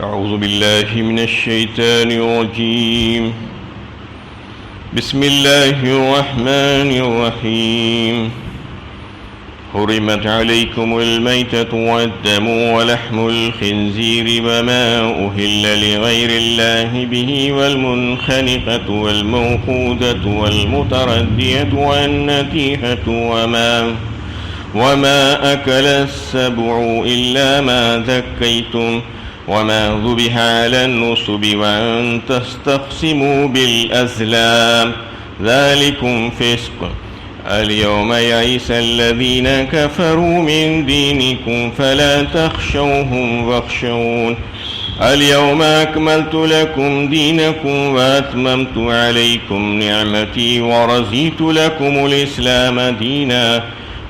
أعوذ بالله من الشيطان الرجيم. بسم الله الرحمن الرحيم. حرمت عليكم الميتة والدم ولحم الخنزير وما أهل لغير الله به والمنخنقة والموقوذة والمتردية والنتيحة وما أكل السبع إلا ما ذكيتم وما ذبح على النصب وأن تستقسموا بالأزلام ذلكم فسق. اليوم يئس الذين كفروا من دينكم فلا تخشوهم واخشون. اليوم أكملت لكم دينكم وأتممت عليكم نعمتي ورضيت لكم الإسلام دينا.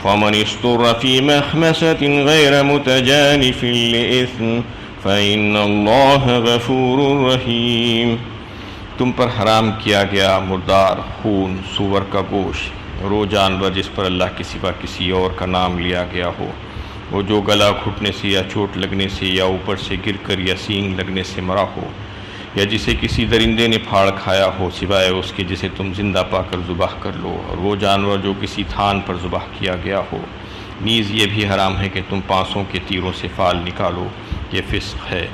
فمن اضطر في مخمصة غير متجانف لإثم فإن اللہ غفور رحیم. تم پر حرام کیا گیا مردار، خون، سور کا گوشت، وہ جانور جس پر اللہ کے سوا کسی اور کا نام لیا گیا ہو، وہ جو گلا گھٹنے سے یا چوٹ لگنے سے یا اوپر سے گر کر یا سینگ لگنے سے مرا ہو، یا جسے کسی درندے نے پھاڑ کھایا ہو سوائے اس کے جسے تم زندہ پا کر ذبح کر لو، اور وہ جانور جو کسی تھان پر ذبح کیا گیا ہو. نیز یہ بھی حرام ہے کہ تم پانسوں کے تیروں سے فال نکالو، یہ فسق ہے.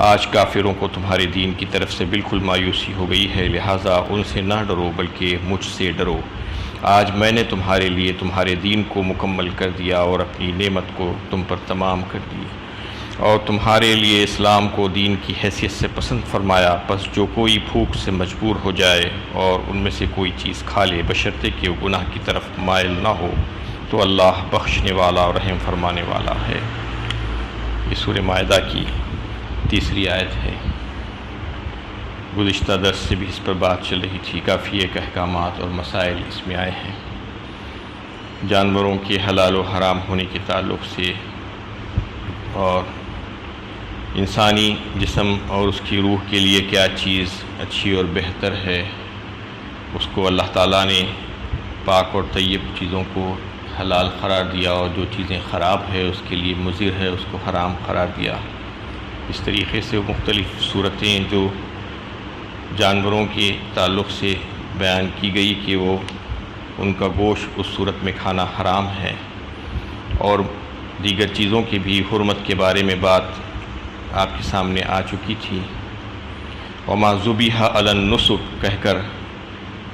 آج کافروں کو تمہارے دین کی طرف سے بالکل مایوسی ہو گئی ہے، لہٰذا ان سے نہ ڈرو بلکہ مجھ سے ڈرو. آج میں نے تمہارے لیے تمہارے دین کو مکمل کر دیا اور اپنی نعمت کو تم پر تمام کر دی، اور تمہارے لیے اسلام کو دین کی حیثیت سے پسند فرمایا. پس جو کوئی بھوک سے مجبور ہو جائے اور ان میں سے کوئی چیز کھا لے بشرطے کہ وہ گناہ کی طرف مائل نہ ہو تو اللہ بخشنے والا اور رحم فرمانے والا ہے. یہ سورہ مائدہ کی تیسری آیت ہے. گزشتہ درس سے بھی اس پر بات چل رہی تھی. کافی ایک احکامات اور مسائل اس میں آئے ہیں. جانوروں کے حلال و حرام ہونے کے تعلق سے، اور انسانی جسم اور اس کی روح کے لیے کیا چیز اچھی اور بہتر ہے، اس کو اللہ تعالیٰ نے پاک اور طیب چیزوں کو حلال قرار دیا، اور جو چیزیں خراب ہے اس کے لیے مضر ہے اس کو حرام قرار دیا. اس طریقے سے مختلف صورتیں جو جانوروں کے تعلق سے بیان کی گئی کہ وہ ان کا گوشت اس صورت میں کھانا حرام ہے، اور دیگر چیزوں کی بھی حرمت کے بارے میں بات آپ کے سامنے آ چکی تھی. وما ذبح علی النصب کہہ کر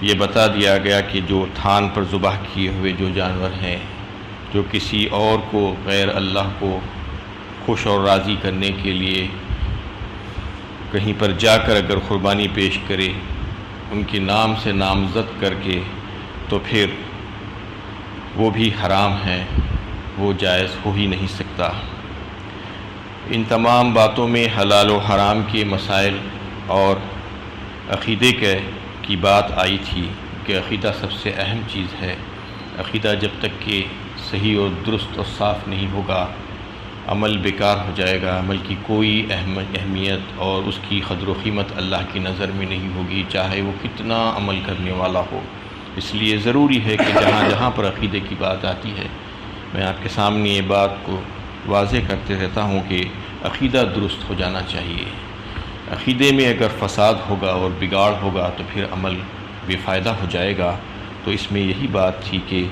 یہ بتا دیا گیا کہ جو تھان پر ذبح کیے ہوئے جو جانور ہیں، جو کسی اور کو غیر اللہ کو خوش اور راضی کرنے کے لیے کہیں پر جا کر اگر قربانی پیش کرے ان کے نام سے نامزد کر کے، تو پھر وہ بھی حرام ہے، وہ جائز ہو ہی نہیں سکتا. ان تمام باتوں میں حلال و حرام کے مسائل اور عقیدے کی بات آئی تھی کہ عقیدہ سب سے اہم چیز ہے. عقیدہ جب تک کہ صحیح اور درست اور صاف نہیں ہوگا، عمل بیکار ہو جائے گا. عمل کی کوئی اہمیت اور اس کی قدر و قیمت اللہ کی نظر میں نہیں ہوگی، چاہے وہ کتنا عمل کرنے والا ہو. اس لیے ضروری ہے کہ جہاں جہاں پر عقیدے کی بات آتی ہے، میں آپ کے سامنے یہ بات کو واضح کرتے رہتا ہوں کہ عقیدہ درست ہو جانا چاہیے. عقیدے میں اگر فساد ہوگا اور بگاڑ ہوگا تو پھر عمل بے فائدہ ہو جائے گا. تو اس میں یہی بات تھی کہ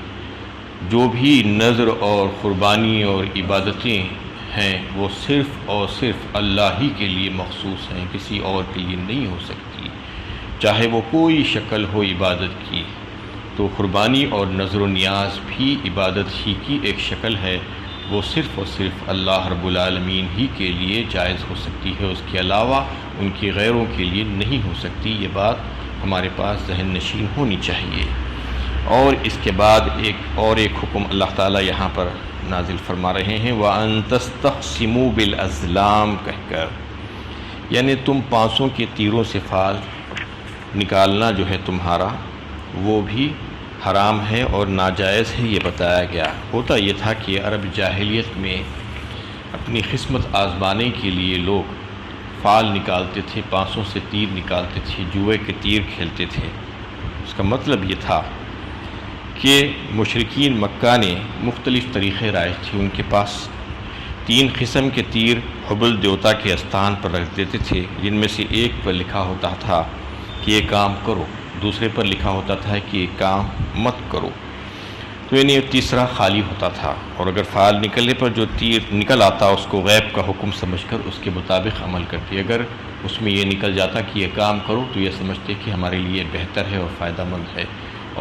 جو بھی نذر اور قربانی اور عبادتیں ہیں وہ صرف اور صرف اللہ ہی کے لیے مخصوص ہیں، کسی اور کے لیے نہیں ہو سکتی. چاہے وہ کوئی شکل ہو عبادت کی، تو قربانی اور نذر و نیاز بھی عبادت ہی کی ایک شکل ہے. وہ صرف اور صرف اللہ رب العالمین ہی کے لیے جائز ہو سکتی ہے، اس کے علاوہ ان کے غیروں کے لیے نہیں ہو سکتی. یہ بات ہمارے پاس ذہن نشین ہونی چاہیے. اور اس کے بعد ایک حکم اللہ تعالیٰ یہاں پر نازل فرما رہے ہیں، وَأَن تَسْتَقْسِمُوا بِالْأَزْلَامِ کہہ کر، یعنی تم پانسوں کے تیروں سے فال نکالنا جو ہے تمہارا، وہ بھی حرام ہے اور ناجائز ہے. یہ بتایا گیا. ہوتا یہ تھا کہ عرب جاہلیت میں اپنی قسمت آزمانے کے لیے لوگ فال نکالتے تھے، پانسوں سے تیر نکالتے تھے، جوئے کے تیر کھیلتے تھے. اس کا مطلب یہ تھا کہ مشرکین مکہ نے مختلف طریقے رائج تھے ان کے پاس. 3 قسم کے تیر حبل دیوتا کے استان پر رکھ دیتے تھے، جن میں سے ایک پر لکھا ہوتا تھا کہ یہ کام کرو، دوسرے پر لکھا ہوتا تھا کہ یہ کام مت کرو، تو یعنی تیسرا خالی ہوتا تھا، اور اگر فعال نکلنے پر جو تیر نکل آتا اس کو غیب کا حکم سمجھ کر اس کے مطابق عمل کرتی۔ اگر اس میں یہ نکل جاتا کہ یہ کام کرو تو یہ سمجھتے کہ ہمارے لیے بہتر ہے اور فائدہ مند ہے،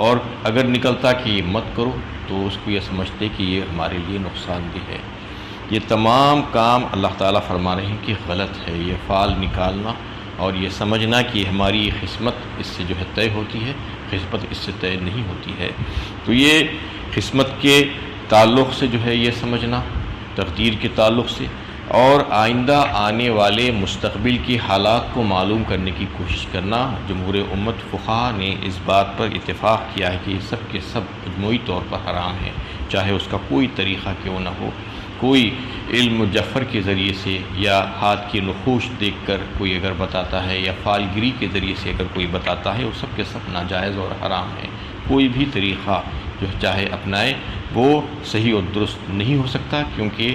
اور اگر نکلتا کہ یہ مت کرو تو اس کو یہ سمجھتے کہ یہ ہمارے لیے نقصان دہ ہے۔ یہ تمام کام اللہ تعالیٰ فرما رہے ہیں کہ غلط ہے، یہ فعال نکالنا اور یہ سمجھنا کہ ہماری قسمت اس سے جو ہے طے ہوتی ہے، قسمت اس سے طے نہیں ہوتی ہے۔ تو یہ قسمت کے تعلق سے جو ہے یہ سمجھنا، تقدیر کے تعلق سے، اور آئندہ آنے والے مستقبل کی حالات کو معلوم کرنے کی کوشش کرنا، جمہور امت فقہا نے اس بات پر اتفاق کیا ہے کہ یہ سب کے سب مجموعی طور پر حرام ہے، چاہے اس کا کوئی طریقہ کیوں نہ ہو۔ کوئی علم مجفر کے ذریعے سے یا ہاتھ کی نقوش دیکھ کر کوئی اگر بتاتا ہے یا فالگری کے ذریعے سے اگر کوئی بتاتا ہے، وہ سب کے سب ناجائز اور حرام ہے۔ کوئی بھی طریقہ جو چاہے اپنائے وہ صحیح اور درست نہیں ہو سکتا، کیونکہ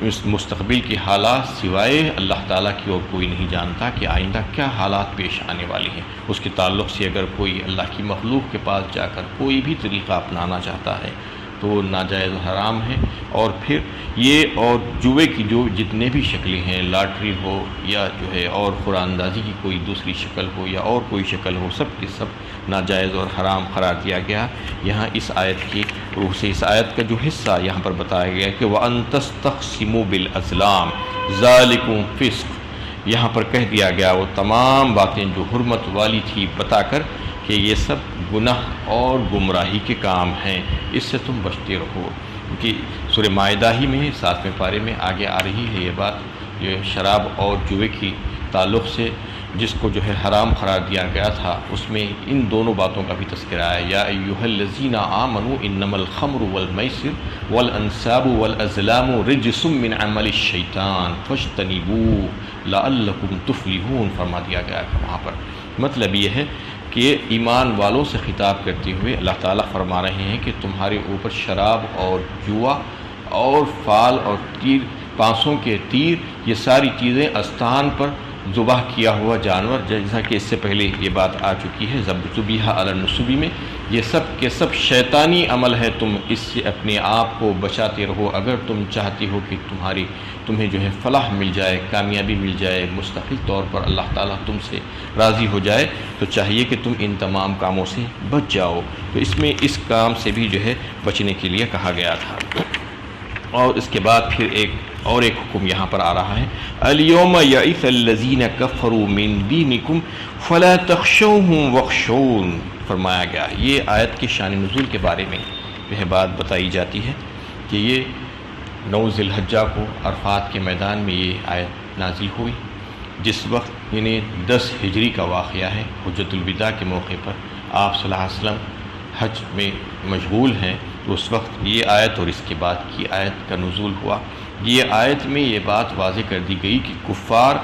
اس مستقبل کے حالات سوائے اللہ تعالیٰ کی اور کوئی نہیں جانتا کہ آئندہ کیا حالات پیش آنے والے ہیں۔ اس کے تعلق سے اگر کوئی اللہ کی مخلوق کے پاس جا کر کوئی بھی طریقہ اپنانا چاہتا ہے تو وہ ناجائز حرام ہے۔ اور پھر یہ اور جوئے کی جو جتنے بھی شکلیں ہیں، لاٹری ہو یا جو ہے اور قرآن اندازی کی کوئی دوسری شکل ہو یا اور کوئی شکل ہو، سب کے سب ناجائز اور حرام قرار دیا گیا۔ یہاں اس آیت کی روح سے اس آیت کا جو حصہ یہاں پر بتایا گیا کہ وَأَن تَسْتَقْسِمُوا بِالْأَزْلَامِ ذَلِكُمْ فِسْقٌ، یہاں پر کہہ دیا گیا وہ تمام باتیں جو حرمت والی تھی بتا کر کہ یہ سب گناہ اور گمراہی کے کام ہیں، اس سے تم بچتے رہو۔ کیونکہ سورہ مائدہ ہی میں 7ویں پارے میں آگے آ رہی ہے یہ بات، یہ شراب اور جوئے کی تعلق سے جس کو جو ہے حرام قرار دیا گیا تھا، اس میں ان دونوں باتوں کا بھی تذکرہ ہے۔ یا ایھا الذین آمنوا انما الخمر والمیسر والانصاب والازلام رجس من عمل الشیطان فاجتنبوہ لعلکم تفلحون فرما دیا گیا ہے وہاں پر۔ مطلب یہ ہے کہ ایمان والوں سے خطاب کرتے ہوئے اللہ تعالیٰ فرما رہے ہیں کہ تمہارے اوپر شراب اور جوا اور فال اور تیر، پانسوں کے تیر، یہ ساری چیزیں استان پر ذبح کیا ہوا جانور، جیسا کہ اس سے پہلے یہ بات آ چکی ہے ذبیحہ علی النصب میں، یہ سب کے سب شیطانی عمل ہے، تم اس سے اپنے آپ کو بچاتے رہو۔ اگر تم چاہتے ہو کہ تمہیں جو ہے فلاح مل جائے، کامیابی مل جائے، مستقل طور پر اللہ تعالیٰ تم سے راضی ہو جائے، تو چاہیے کہ تم ان تمام کاموں سے بچ جاؤ۔ تو اس میں اس کام سے بھی جو ہے بچنے کے لیے کہا گیا تھا۔ اور اس کے بعد پھر ایک حکم یہاں پر آ رہا ہے، الیوم یئس الذین کفروا من دینکم فلا تخشوہم واخشون فرمایا گیا۔ یہ آیت کے شان نزول کے بارے میں یہ بات بتائی جاتی ہے کہ یہ 9 ذی الحجہ کو عرفات کے میدان میں یہ آیت نازل ہوئی، جس وقت یعنی 10 ہجری کا واقعہ ہے، حجۃ الوداع کے موقع پر آپ صلی اللہ علیہ وسلم حج میں مشغول ہیں، تو اس وقت یہ آیت اور اس کے بعد کی آیت کا نزول ہوا۔ یہ آیت میں یہ بات واضح کر دی گئی کہ کفار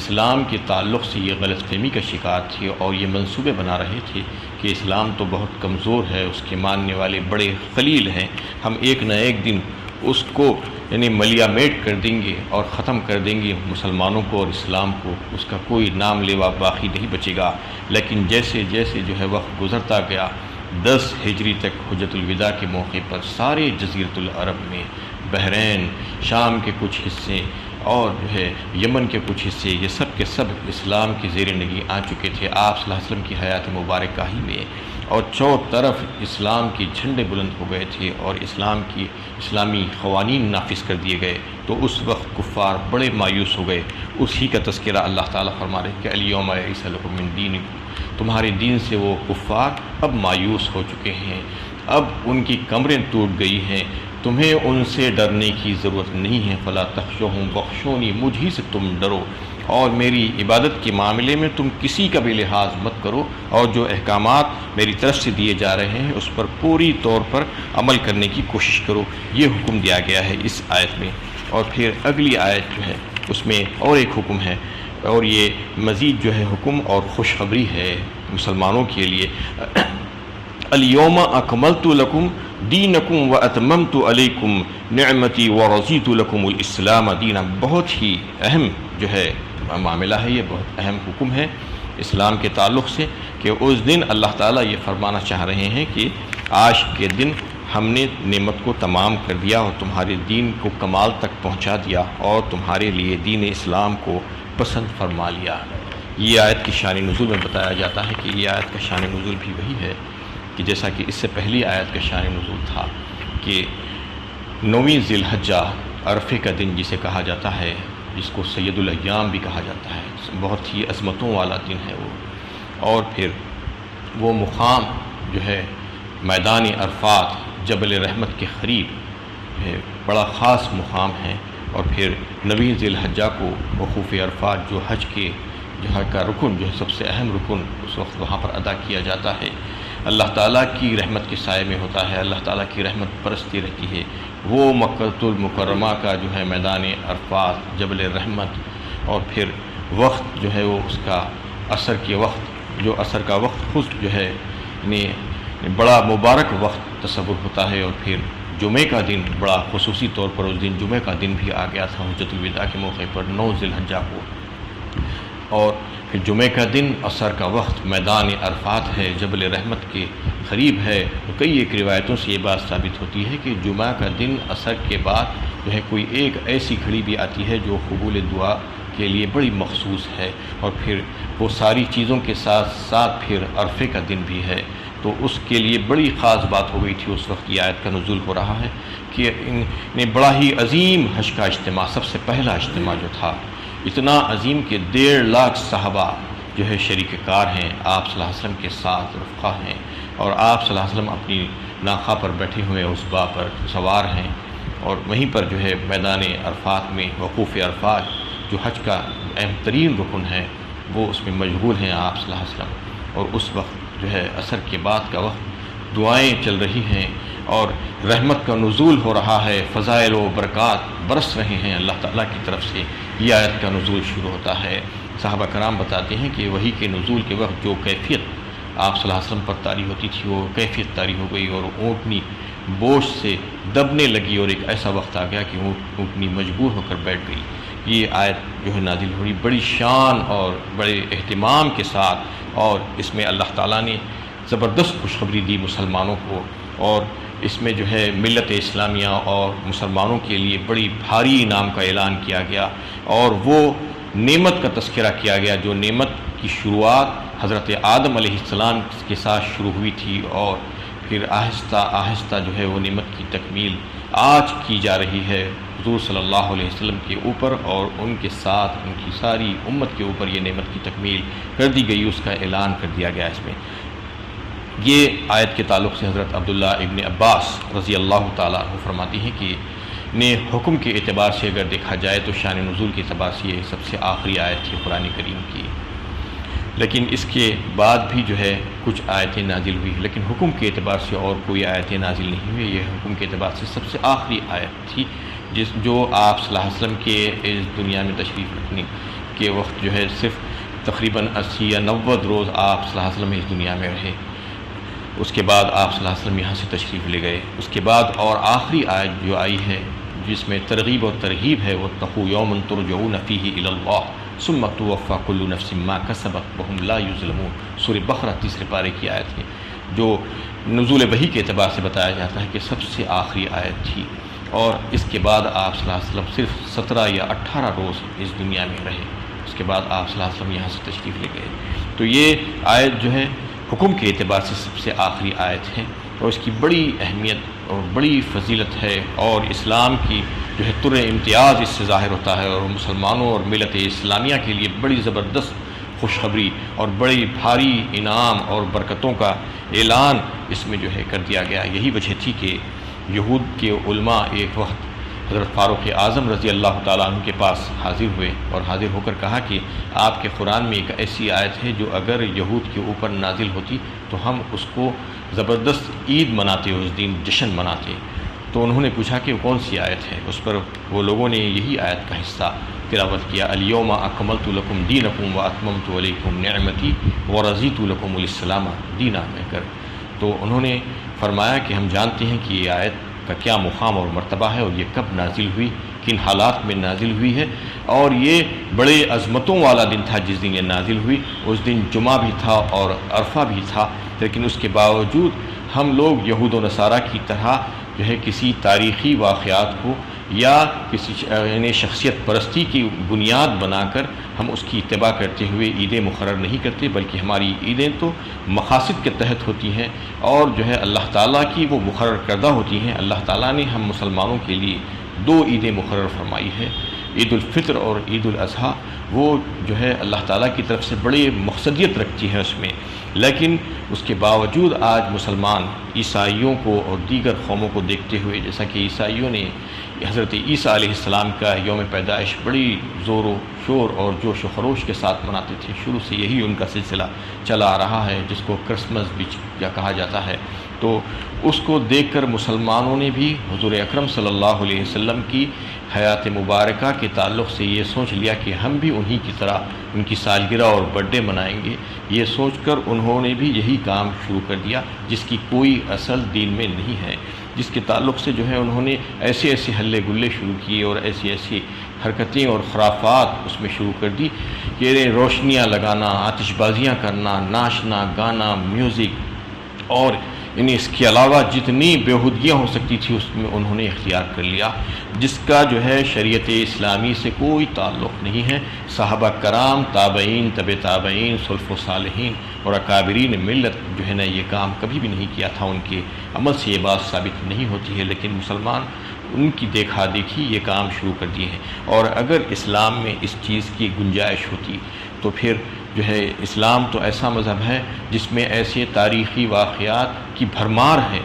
اسلام کے تعلق سے یہ غلط فہمی کا شکار تھے اور یہ منصوبے بنا رہے تھے کہ اسلام تو بہت کمزور ہے، اس کے ماننے والے بڑے قلیل ہیں، ہم ایک نہ ایک دن اس کو یعنی ملیا میٹ کر دیں گے اور ختم کر دیں گے مسلمانوں کو اور اسلام کو، اس کا کوئی نام لیوا باقی نہیں بچے گا۔ لیکن جیسے جیسے جو ہے وقت گزرتا گیا، 10 ہجری تک حجۃ الوداع کے موقع پر سارے جزیرۃ العرب میں، بحرین، شام کے کچھ حصے اور جو ہے یمن کے کچھ حصے، یہ سب کے سب اسلام کی زیر نگی آ چکے تھے آپ صلی اللہ علیہ وسلم کی حیات مبارکہ ہی میں، اور چاروں طرف اسلام کے جھنڈے بلند ہو گئے تھے اور اسلامی قوانین نافذ کر دیے گئے۔ تو اس وقت کفار بڑے مایوس ہو گئے۔ اسی کا تذکرہ اللہ تعالیٰ فرما رہے کہ الیوم یئس لکم من دینکم، تمہارے دین سے وہ کفار اب مایوس ہو چکے ہیں، اب ان کی کمریں ٹوٹ گئی ہیں، تمہیں ان سے ڈرنے کی ضرورت نہیں ہے۔ فلا تخشوہم واخشونی، مجھ ہی سے تم ڈرو اور میری عبادت کے معاملے میں تم کسی کا بھی لحاظ مت کرو، اور جو احکامات میری طرف سے دیے جا رہے ہیں اس پر پوری طور پر عمل کرنے کی کوشش کرو۔ یہ حکم دیا گیا ہے اس آیت میں۔ اور پھر اگلی آیت جو ہے اس میں اور ایک حکم ہے، اور یہ مزید جو ہے حکم اور خوشخبری ہے مسلمانوں کے لیے الیوم اکملت لکم دینکم واتممت علیکم نعمتی ورضیت لکم الاسلام دینا. بہت ہی اہم جو ہے معاملہ ہے، یہ بہت اہم حکم ہے اسلام کے تعلق سے، کہ اس دن اللہ تعالیٰ یہ فرمانا چاہ رہے ہیں کہ آج کے دن ہم نے نعمت کو تمام کر دیا اور تمہارے دین کو کمال تک پہنچا دیا اور تمہارے لیے دین اسلام کو پسند فرما لیا. یہ آیت کی شان نزول میں بتایا جاتا ہے کہ یہ آیت کا شان نزول بھی وہی ہے کہ جیسا کہ اس سے پہلی آیت کا شان نزول تھا کہ 9ویں ذی الحجہ عرفے کا دن جسے کہا جاتا ہے، جس کو سید الایام بھی کہا جاتا ہے، بہت ہی عظمتوں والا دن ہے وہ. اور پھر وہ مقام جو ہے میدان عرفات جبل رحمت کے قریب ہے، بڑا خاص مقام ہے. اور پھر 9ویں ذی الحجہ کو وقوف عرفات جو حج کے جہاں کا رکن جو ہے سب سے اہم رکن اس وقت وہاں پر ادا کیا جاتا ہے. اللہ تعالیٰ کی رحمت کے سائے میں ہوتا ہے، اللہ تعالیٰ کی رحمت برستی رہتی ہے. وہ مکۃ المکرمہ کا جو ہے میدان عرفات جبل رحمت، اور پھر وقت جو ہے وہ اس کا عصر کے وقت، جو عصر کا وقت خود جو ہے بڑا مبارک وقت تصور ہوتا ہے. اور پھر جمعہ کا دن بڑا خصوصی طور پر اس دن جمعہ کا دن بھی آ گیا تھا حجۃ الوداع کے موقع پر 9 ذی الحجہ کو. اور پھر جمعہ کا دن عصر کا وقت میدان عرفات ہے، جبل رحمت کے قریب ہے. تو کئی ایک روایتوں سے یہ بات ثابت ہوتی ہے کہ جمعہ کا دن عصر کے بعد جو ہے کوئی ایک ایسی گھڑی بھی آتی ہے جو قبول دعا کے لیے بڑی مخصوص ہے. اور پھر وہ ساری چیزوں کے ساتھ ساتھ پھر عرفے کا دن بھی ہے. تو اس کے لیے بڑی خاص بات ہو گئی تھی. اس وقت یہ آیت کا نزول ہو رہا ہے کہ نے بڑا ہی عظیم حج کا اجتماع، سب سے پہلا اجتماع جو تھا اتنا عظیم کہ 1.5 لاکھ صحابہ جو ہے شریک کار ہیں، آپ صلی اللہ علیہ وسلم کے ساتھ رفقا ہیں، اور آپ صلی اللہ علیہ وسلم اپنی ناقہ پر بیٹھے ہوئے عصبہ پر سوار ہیں. اور وہیں پر جو ہے میدان عرفات میں وقوف عرفات جو حج کا اہم ترین رکن ہے وہ اس میں مشغول ہیں آپ صلی اللہ علیہ وسلم. اور اس وقت جو ہے عصر کے بعد کا وقت دعائیں چل رہی ہیں اور رحمت کا نزول ہو رہا ہے، فضائل و برکات برس رہے ہیں اللہ تعالیٰ کی طرف سے. یہ آیت کا نزول شروع ہوتا ہے. صحابہ کرام بتاتے ہیں کہ وحی کے نزول کے وقت جو کیفیت آپ صلی اللہ علیہ وسلم پر طاری ہوتی تھی وہ کیفیت طاری ہو گئی اور اونٹنی بوجھ سے دبنے لگی، اور ایک ایسا وقت آ گیا کہ اونٹنی مجبور ہو کر بیٹھ گئی. یہ آیت جو ہے نازل ہوئی بڑی شان اور بڑے اہتمام کے ساتھ، اور اس میں اللہ تعالیٰ نے زبردست خوشخبری دی مسلمانوں کو. اور اس میں جو ہے ملت اسلامیہ اور مسلمانوں کے لیے بڑی بھاری انعام کا اعلان کیا گیا، اور وہ نعمت کا تذکرہ کیا گیا جو نعمت کی شروعات حضرت آدم علیہ السلام کے ساتھ شروع ہوئی تھی، اور پھر آہستہ آہستہ جو ہے وہ نعمت کی تکمیل آج کی جا رہی ہے حضور صلی اللہ علیہ وسلم کے اوپر، اور ان کے ساتھ ان کی ساری امت کے اوپر یہ نعمت کی تکمیل کر دی گئی، اس کا اعلان کر دیا گیا. اس میں یہ آیت کے تعلق سے حضرت عبداللہ ابن عباس رضی اللہ تعالیٰ عنہ فرماتی ہیں کہ حکم کے اعتبار سے اگر دیکھا جائے تو شان نزول کے اعتبار سے یہ سب سے آخری آیت تھی قرآن کریم کی. لیکن اس کے بعد بھی جو ہے کچھ آیتیں نازل ہوئی، لیکن حکم کے اعتبار سے اور کوئی آیتیں نازل نہیں ہوئی. یہ حکم کے اعتبار سے سب سے آخری آیت تھی جو آپ صلی اللہ علیہ وسلم کے اس دنیا میں تشریف رکھنے کے وقت جو ہے صرف تقریباً 80 یا 90 روز آپ صلی اللہ علیہ وسلم اس دنیا میں رہے. اس کے بعد آپ صلی اللہ علیہ وسلم یہاں سے تشریف لے گئے. اس کے بعد اور آخری آیت جو آئی ہے جس میں ترغیب اور ترہیب ہے، واتقوا یوما ترجعون فیہ الی اللہ ثم توفی کل نفس ما کسبت وہم لا یظلمون. سورہ بقرہ 3 پارے کی آیت ہے جو نزول وحی کے اعتبار سے بتایا جاتا ہے کہ سب سے آخری آیت تھی. اور اس کے بعد آپ صلی اللہ علیہ وسلم صرف 17 یا 18 روز اس دنیا میں رہے. اس کے بعد آپ صلی اللہ علیہ وسلم یہاں سے تشریف لے گئے. تو یہ آیت جو ہے حکم کے اعتبار سے سب سے آخری آیت ہے، اور اس کی بڑی اہمیت اور بڑی فضیلت ہے، اور اسلام کی جو ہے طر امتیاز اس سے ظاہر ہوتا ہے، اور مسلمانوں اور ملت اسلامیہ کے لیے بڑی زبردست خوشخبری اور بڑی بھاری انعام اور برکتوں کا اعلان اس میں جو ہے کر دیا گیا. یہی وجہ تھی کہ یہود کے علماء ایک وقت حضرت فاروق اعظم رضی اللہ تعالیٰ عنہ کے پاس حاضر ہوئے اور حاضر ہو کر کہا کہ آپ کے قرآن میں ایک ایسی آیت ہے جو اگر یہود کے اوپر نازل ہوتی تو ہم اس کو زبردست عید مناتے، اس دن جشن مناتے. تو انہوں نے پوچھا کہ کون سی آیت ہے؟ اس پر وہ لوگوں نے یہی آیت کا حصہ تلاوت کیا، الیوم اکملت لکم دینکم واتممت علیکم نعمتی ورضیت لکم الاسلام دینا، میں کر تو انہوں نے فرمایا کہ ہم جانتے ہیں کہ یہ آیت کا کیا مقام اور مرتبہ ہے اور یہ کب نازل ہوئی، کن حالات میں نازل ہوئی ہے، اور یہ بڑے عظمتوں والا دن تھا جس دن یہ نازل ہوئی۔ اس دن جمعہ بھی تھا اور عرفہ بھی تھا، لیکن اس کے باوجود ہم لوگ یہود و نصارہ کی طرح جو ہے کسی تاریخی واقعات کو یا کسی یعنی شخصیت پرستی کی بنیاد بنا کر ہم اس کی اتباع کرتے ہوئے عیدیں مقرر نہیں کرتے، بلکہ ہماری عیدیں تو مقاصد کے تحت ہوتی ہیں اور جو ہے اللہ تعالیٰ کی وہ مقرر کردہ ہوتی ہیں۔ اللہ تعالیٰ نے ہم مسلمانوں کے لیے 2 عیدیں مقرر فرمائی ہے، عید الفطر اور عید الاضحیٰ۔ وہ جو ہے اللہ تعالیٰ کی طرف سے بڑی مقصدیت رکھتی ہے اس میں، لیکن اس کے باوجود آج مسلمان عیسائیوں کو اور دیگر قوموں کو دیکھتے ہوئے، جیسا کہ عیسائیوں نے حضرت عیسیٰ علیہ السلام کا یوم پیدائش بڑی زور و شور اور جوش و خروش کے ساتھ مناتے تھے، شروع سے یہی ان کا سلسلہ چلا آ رہا ہے، جس کو کرسمس بھی کہا جاتا ہے۔ تو اس کو دیکھ کر مسلمانوں نے بھی حضور اکرم صلی اللہ علیہ وسلم کی حیات مبارکہ کے تعلق سے یہ سوچ لیا کہ ہم بھی انہی کی طرح ان کی سالگرہ اور برتھ ڈے منائیں گے۔ یہ سوچ کر انہوں نے بھی یہی کام شروع کر دیا جس کی کوئی اصل دین میں نہیں ہے، جس کے تعلق سے جو ہے انہوں نے ایسے ہلے گلے شروع کیے اور ایسی حرکتیں اور خرافات اس میں شروع کر دی کہ روشنیاں لگانا، آتش بازیاں کرنا، ناچنا گانا، میوزک اور اس کے علاوہ جتنی بیہودگیاں ہو سکتی تھی اس میں انہوں نے اختیار کر لیا، جس کا جو ہے شریعت اسلامی سے کوئی تعلق نہیں ہے۔ صحابہ کرام، تابعین، طب تابعین، سلف و صالحین اور اکابرین ملت جو ہے نا یہ کام کبھی بھی نہیں کیا تھا، ان کے عمل سے یہ بات ثابت نہیں ہوتی ہے، لیکن مسلمان ان کی دیکھا دیکھی یہ کام شروع کر دیے ہیں۔ اور اگر اسلام میں اس چیز کی گنجائش ہوتی تو پھر جو ہے اسلام تو ایسا مذہب ہے جس میں ایسے تاریخی واقعات کی بھرمار ہے،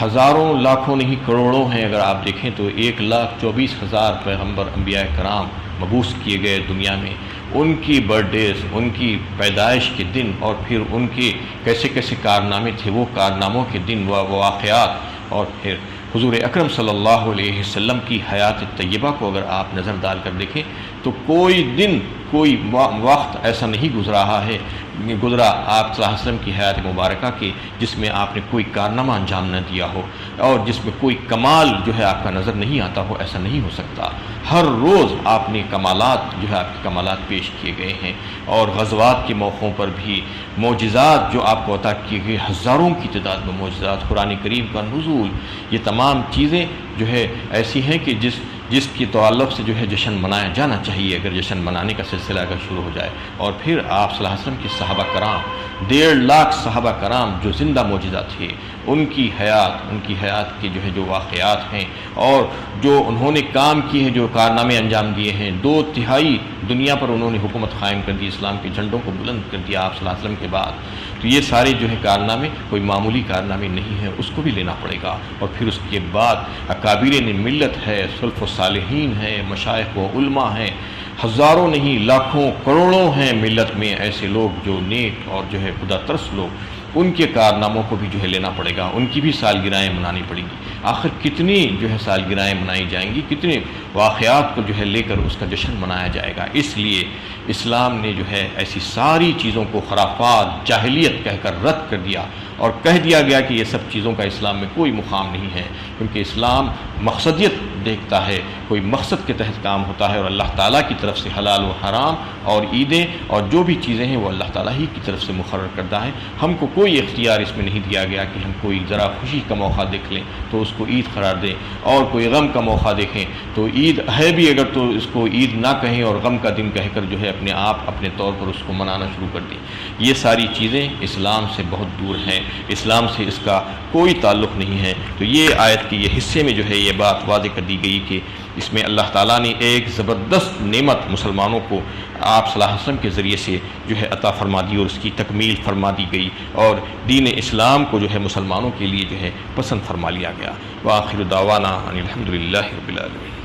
ہزاروں لاکھوں نہیں کروڑوں ہیں۔ اگر آپ دیکھیں تو 1,24,000 پیغمبر انبیاء کرام مبعوث کیے گئے دنیا میں، ان کی برتھ ڈیز، ان کی پیدائش کے دن اور پھر ان کے کیسے کیسے کارنامے تھے، وہ کارناموں کے دن و واقعات، اور پھر حضور اکرم صلی اللہ علیہ وسلم کی حیات طیبہ کو اگر آپ نظر ڈال کر دیکھیں تو کوئی دن، کوئی وقت ایسا نہیں گزرا آپ صلی اللہ علیہ وسلم کی حیات مبارکہ کے جس میں آپ نے کوئی کارنامہ انجام نہ دیا ہو اور جس میں کوئی کمال جو ہے آپ کا نظر نہیں آتا ہو، ایسا نہیں ہو سکتا۔ ہر روز آپ نے کمالات جو ہے آپ کے کمالات پیش کیے گئے ہیں، اور غزوات کے موقعوں پر بھی معجزات جو آپ کو عطا کیے گئے، ہزاروں کی تعداد میں معجزات، قرآن کریم کا نزول، یہ تمام چیزیں جو ہے ایسی ہیں کہ جس کی تعلق سے جو ہے جشن منایا جانا چاہیے، اگر جشن منانے کا سلسلہ اگر شروع ہو جائے۔ اور پھر آپ صلی اللہ علیہ وسلم کے صحابہ کرام، 1.5 لاکھ صحابہ کرام جو زندہ معجزہ تھے، ان کی حیات کے جو ہے جو واقعات ہیں اور جو انہوں نے کام کیے ہیں، جو کارنامے انجام دیے ہیں، 2/3 دنیا پر انہوں نے حکومت قائم کر دی، اسلام کے جھنڈوں کو بلند کر دیا آپ صلی اللہ علیہ وسلم کے بعد۔ تو یہ سارے جو ہے کارنامے کوئی معمولی کارنامے نہیں ہیں، اس کو بھی لینا پڑے گا۔ اور پھر اس کے بعد اکابرین ملت ہے، سلف و صالحین ہے، مشائخ و علماء ہیں، ہزاروں نہیں لاکھوں کروڑوں ہیں ملت میں ایسے لوگ جو نیک اور جو ہے خدا ترس لوگ، ان کے کارناموں کو بھی جو ہے لینا پڑے گا، ان کی بھی سالگرہیں منانی پڑیں گی۔ آخر کتنی جو ہے سالگرہیں منائی جائیں گی، کتنے واقعات کو جو ہے لے کر اس کا جشن منایا جائے گا۔ اس لیے اسلام نے جو ہے ایسی ساری چیزوں کو خرافات، جاہلیت کہہ کر رد کر دیا اور کہہ دیا گیا کہ یہ سب چیزوں کا اسلام میں کوئی مقام نہیں ہے، کیونکہ اسلام مقصدیت دیکھتا ہے، کوئی مقصد کے تحت کام ہوتا ہے، اور اللہ تعالیٰ کی طرف سے حلال و حرام اور عیدیں اور جو بھی چیزیں ہیں وہ اللہ تعالیٰ ہی کی طرف سے مقرر کردہ ہیں۔ ہم کو کوئی اختیار اس میں نہیں دیا گیا کہ ہم کوئی ذرا خوشی کا موقع دیکھ لیں تو اس کو عید قرار دیں، اور کوئی غم کا موقع دیکھیں تو عید ہے بھی اگر تو اس کو عید نہ کہیں اور غم کا دن کہہ کر جو ہے اپنے طور پر اس کو منانا شروع کر دیں۔ یہ ساری چیزیں اسلام سے بہت دور ہیں، اسلام سے اس کا کوئی تعلق نہیں ہے۔ تو یہ آیت کے یہ حصے میں جو ہے یہ بات واضح کر دی گئی کہ اس میں اللہ تعالیٰ نے ایک زبردست نعمت مسلمانوں کو آپ صلی اللہ علیہ وسلم کے ذریعے سے جو ہے عطا فرما دی اور اس کی تکمیل فرما دی گئی، اور دین اسلام کو جو ہے مسلمانوں کے لیے جو ہے پسند فرما لیا گیا۔ وآخر دعوانا ان الحمد للہ رب العالمین۔